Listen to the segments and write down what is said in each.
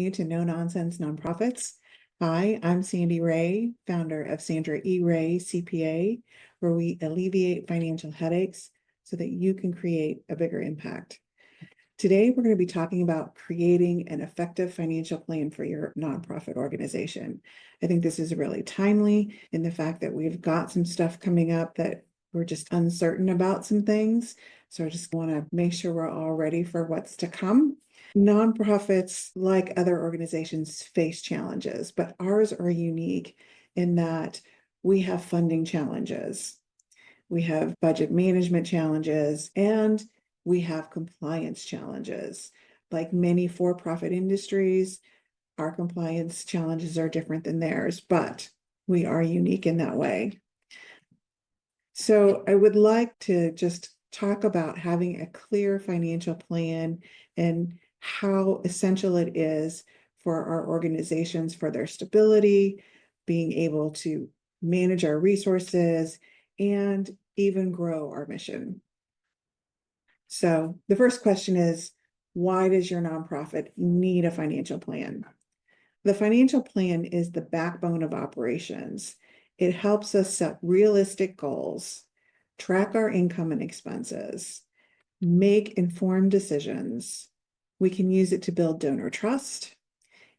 you to No Nonsense Nonprofits. Hi, I'm Sandy Ray, founder of Sandra E. Ray CPA, where we alleviate financial headaches so that you can create a bigger impact. Today, we're going to be talking about creating an effective financial plan for your nonprofit organization. I think this is really timely in the fact that we've got some stuff coming up that we're just uncertain about some things. So I just want to make sure we're all ready for what's to come. Nonprofits, like other organizations, face challenges, but ours are unique in that we have funding challenges, we have budget management challenges, and we have compliance challenges. Like many for-profit industries, our compliance challenges are different than theirs, but we are unique in that way. So I would like to just talk about having a clear financial plan and how essential it is for our organizations, for their stability, being able to manage our resources, and even grow our mission. So the first question is, why does your nonprofit need a financial plan? The financial plan is the backbone of operations. It helps us set realistic goals, track our income and expenses, make informed decisions. We can use it to build donor trust,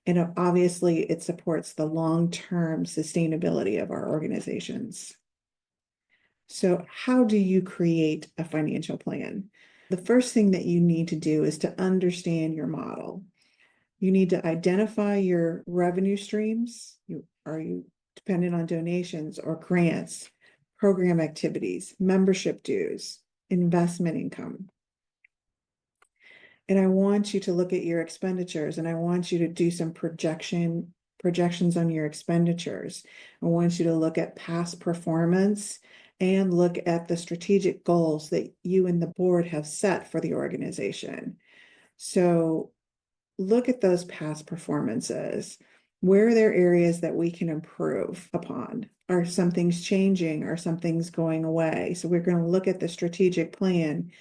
and obviously it supports the long-term sustainability of our organizations. So how do you create a financial plan? The first thing that you need to do is to understand your model. You need to identify your revenue streams. Are you dependent on donations or grants, program activities, membership dues, investment income? And I want you to look at your expenditures, and I want you to do some projections on your expenditures. I want you to look at past performance and look at the strategic goals that you and the board have set for the organization. So look at those past performances. Where are there areas that we can improve upon? Are some things changing? Are some things going away? So we're going to look at the strategic plan.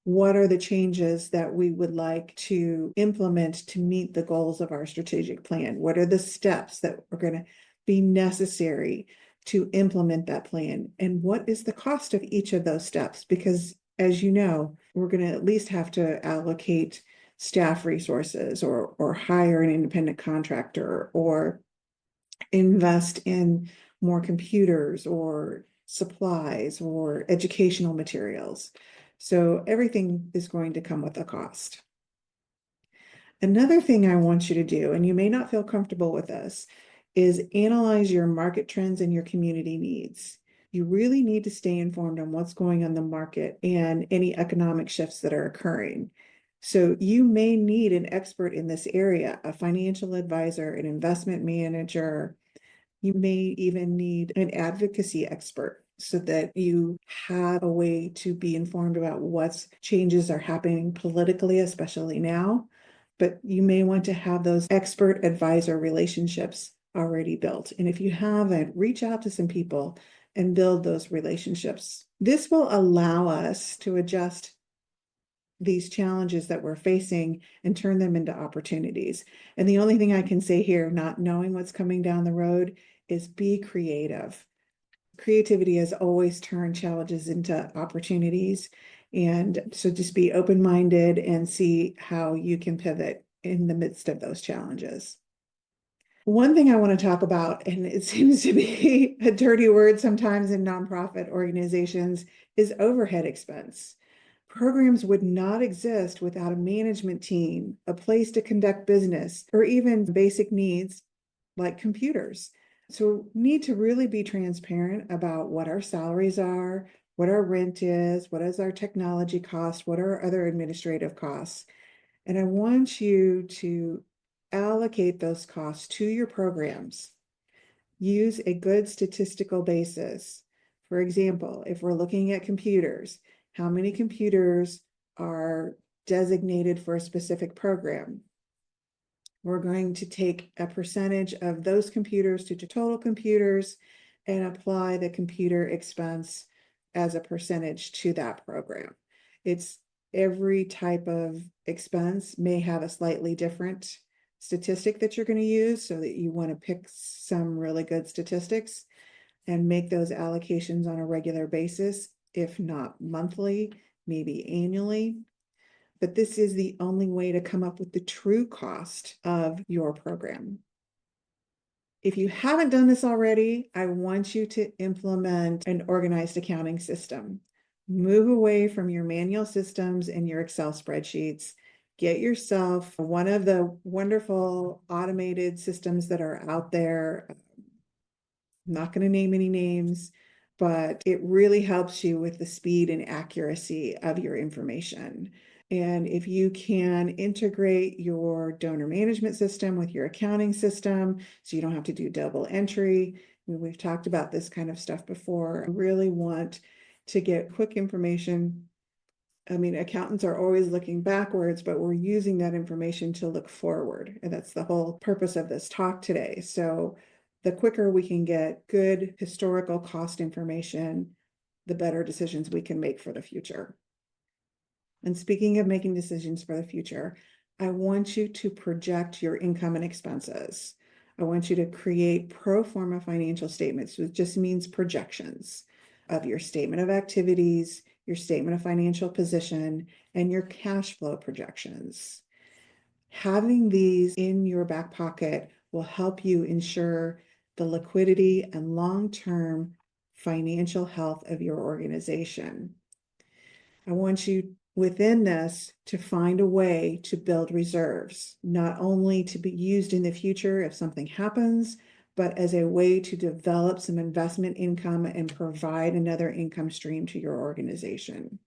What are the changes that we would like to implement to meet the goals of our strategic plan? What are the steps that are going to be necessary to implement that plan? And what is the cost of each of those steps? Because as you know, we're going to at least have to allocate staff resources or hire an independent contractor or invest in more computers or supplies or educational materials. So everything is going to come with a cost. Another thing I want you to do, and you may not feel comfortable with this, is analyze your market trends and your community needs. You really need to stay informed on what's going on in the market and any economic shifts that are occurring. So you may need an expert in this area, a financial advisor, an investment manager. You may even need an advocacy expert so that you have a way to be informed about what changes are happening politically, especially now. But you may want to have those expert advisor relationships already built. And if you haven't, reach out to some people and build those relationships. This will allow us to adjust these challenges that we're facing and turn them into opportunities. And the only thing I can say here, not knowing what's coming down the road, is be creative. Creativity has always turned challenges into opportunities. And so just be open-minded and see how you can pivot in the midst of those challenges. One thing I want to talk about, and it seems to be a dirty word sometimes in nonprofit organizations, is overhead expense. Programs would not exist without a management team, a place to conduct business, or even basic needs like computers. So we need to really be transparent about what our salaries are, what our rent is, what is our technology cost, what are our other administrative costs. And I want you to allocate those costs to your programs. Use a good statistical basis. For example, if we're looking at computers, how many computers are designated for a specific program? We're going to take a percentage of those computers to total computers and apply the computer expense as a percentage to that program. It's every type of expense may have a slightly different statistic that you're going to use, so that you want to pick some really good statistics and make those allocations on a regular basis, if not monthly, maybe annually. But this is the only way to come up with the true cost of your program. If you haven't done this already, I want you to implement an organized accounting system. Move away from your manual systems and your Excel spreadsheets. Get yourself one of the wonderful automated systems that are out there. I'm not going to name any names, but it really helps you with the speed and accuracy of your information. And if you can integrate your donor management system with your accounting system, so you don't have to do double entry. We've talked about this kind of stuff before. I really want to get quick information. I mean, accountants are always looking backwards, but we're using that information to look forward. And that's the whole purpose of this talk today. So the quicker we can get good historical cost information, the better decisions we can make for the future. And speaking of making decisions for the future, I want you to project your income and expenses. I want you to create pro forma financial statements, which just means projections of your statement of activities, your statement of financial position, and your cash flow projections. Having these in your back pocket will help you ensure the liquidity and long-term financial health of your organization. I want you within this to find a way to build reserves, not only to be used in the future if something happens, but as a way to develop some investment income and provide another income stream to your organization.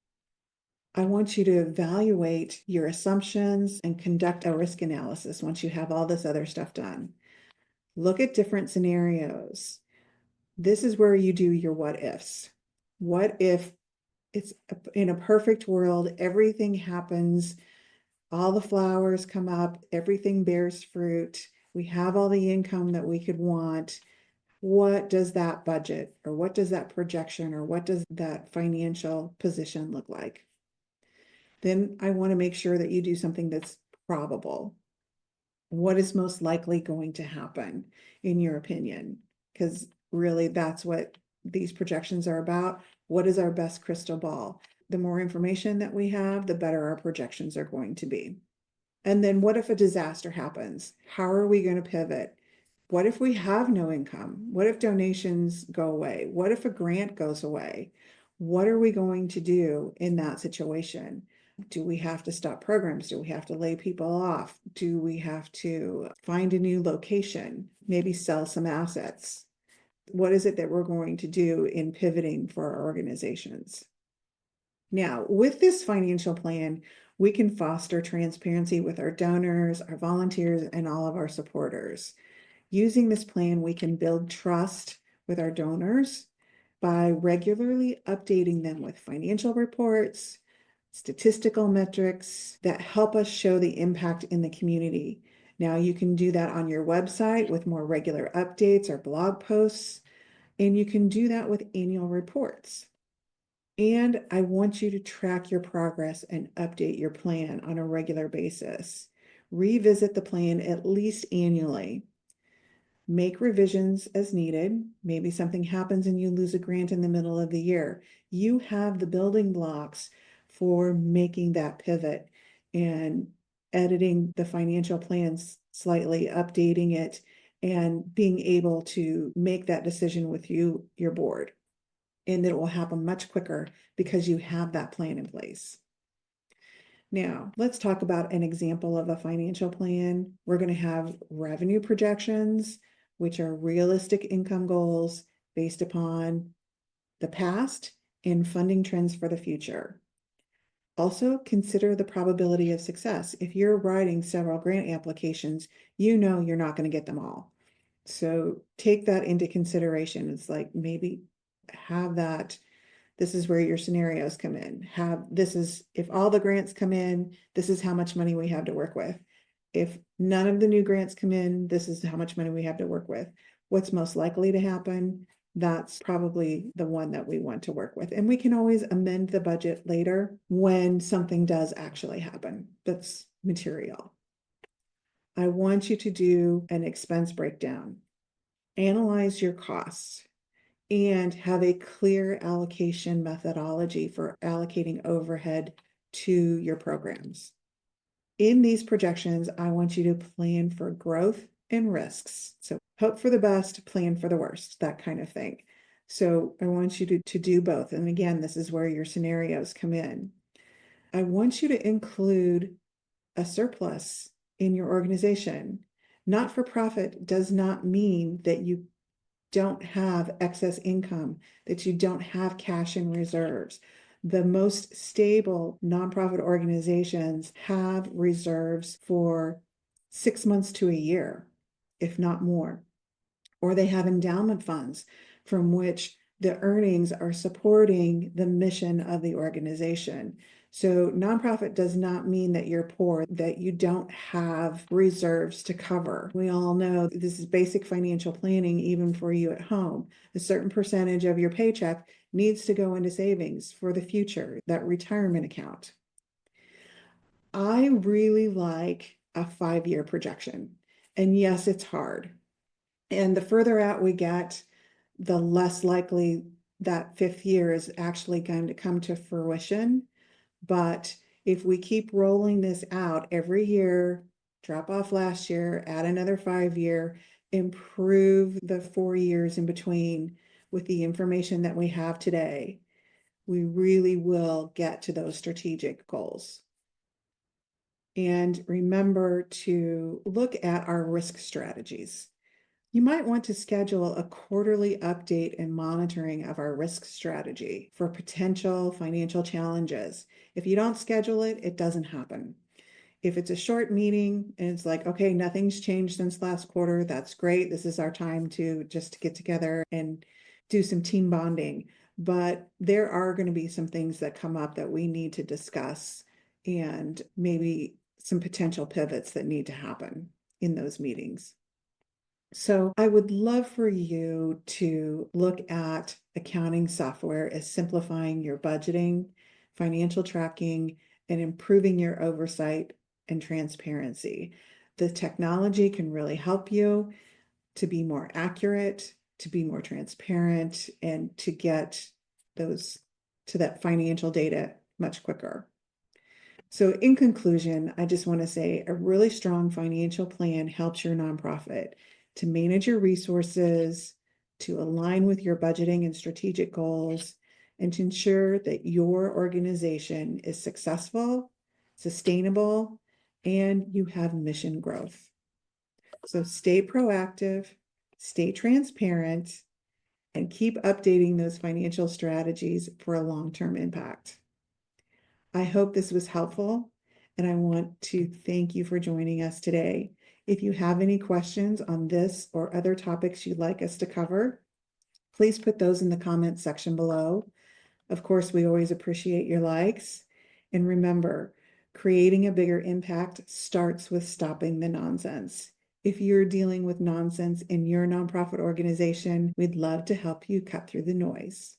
I want you to evaluate your assumptions and conduct a risk analysis once you have all this other stuff done. Look at different scenarios. This is where you do your what ifs. What if it's in a perfect world, everything happens, all the flowers come up, everything bears fruit, we have all the income that we could want. What does that budget, or what does that projection, or what does that financial position look like? Then I want to make sure that you do something that's probable. What is most likely going to happen, in your opinion? Because really, that's what these projections are about. What is our best crystal ball? The more information that we have, the better our projections are going to be. And then what if a disaster happens? How are we going to pivot? What if we have no income? What if donations go away? What if a grant goes away? What are we going to do in that situation? Do we have to stop programs? Do we have to lay people off? Do we have to find a new location? Maybe sell some assets? What is it that we're going to do in pivoting for our organizations? Now, with this financial plan, we can foster transparency with our donors, our volunteers, and all of our supporters. Using this plan, we can build trust with our donors by regularly updating them with financial reports, statistical metrics that help us show the impact in the community. Now, you can do that on your website with more regular updates or blog posts, and you can do that with annual reports. And I want you to track your progress and update your plan on a regular basis. Revisit the plan at least annually. Make revisions as needed. Maybe something happens and you lose a grant in the middle of the year. You have the building blocks for making that pivot and editing the financial plans slightly, updating it, and being able to make that decision with your board. And it will happen much quicker because you have that plan in place. Now, let's talk about an example of a financial plan. We're going to have revenue projections, which are realistic income goals based upon the past and funding trends for the future. Also, consider the probability of success. If you're writing several grant applications, you know you're not going to get them all. So take that into consideration. It's like maybe have that. This is where your scenarios come in. If all the grants come in, this is how much money we have to work with. If none of the new grants come in, this is how much money we have to work with. What's most likely to happen? That's probably the one that we want to work with. And we can always amend the budget later when something does actually happen that's material. I want you to do an expense breakdown, analyze your costs, and have a clear allocation methodology for allocating overhead to your programs. In these projections, I want you to plan for growth and risks. So hope for the best, plan for the worst, that kind of thing. So I want you to do both. And again, this is where your scenarios come in. I want you to include a surplus in your organization. Not for profit does not mean that you don't have excess income, that you don't have cash in reserves. The most stable nonprofit organizations have reserves for 6 months to a year, if not more. Or they have endowment funds from which the earnings are supporting the mission of the organization. So nonprofit does not mean that you're poor, that you don't have reserves to cover. We all know this is basic financial planning, even for you at home. A certain percentage of your paycheck needs to go into savings for the future, that retirement account. I really like a 5-year projection. And yes, it's hard. And the further out we get, the less likely that 5th year is actually going to come to fruition. But if we keep rolling this out every year, drop off last year, add another 5-year, improve the 4 years in between with the information that we have today, we really will get to those strategic goals. And remember to look at our risk strategies. You might want to schedule a quarterly update and monitoring of our risk strategy for potential financial challenges. If you don't schedule it, it doesn't happen. If it's a short meeting and it's like, okay, nothing's changed since last quarter, that's great. This is our time to just get together and do some team bonding. But there are going to be some things that come up that we need to discuss and maybe some potential pivots that need to happen in those meetings. So I would love for you to look at accounting software as simplifying your budgeting, financial tracking, and improving your oversight and transparency. The technology can really help you to be more accurate, to be more transparent, and to get those to that financial data much quicker. So in conclusion, I just want to say a really strong financial plan helps your nonprofit to manage your resources, to align with your budgeting and strategic goals, and to ensure that your organization is successful, sustainable, and you have mission growth. So stay proactive, stay transparent, and keep updating those financial strategies for a long-term impact. I hope this was helpful, and I want to thank you for joining us today. If you have any questions on this or other topics you'd like us to cover, please put those in the comments section below. Of course, we always appreciate your likes. And remember, creating a bigger impact starts with stopping the nonsense. If you're dealing with nonsense in your nonprofit organization, we'd love to help you cut through the noise.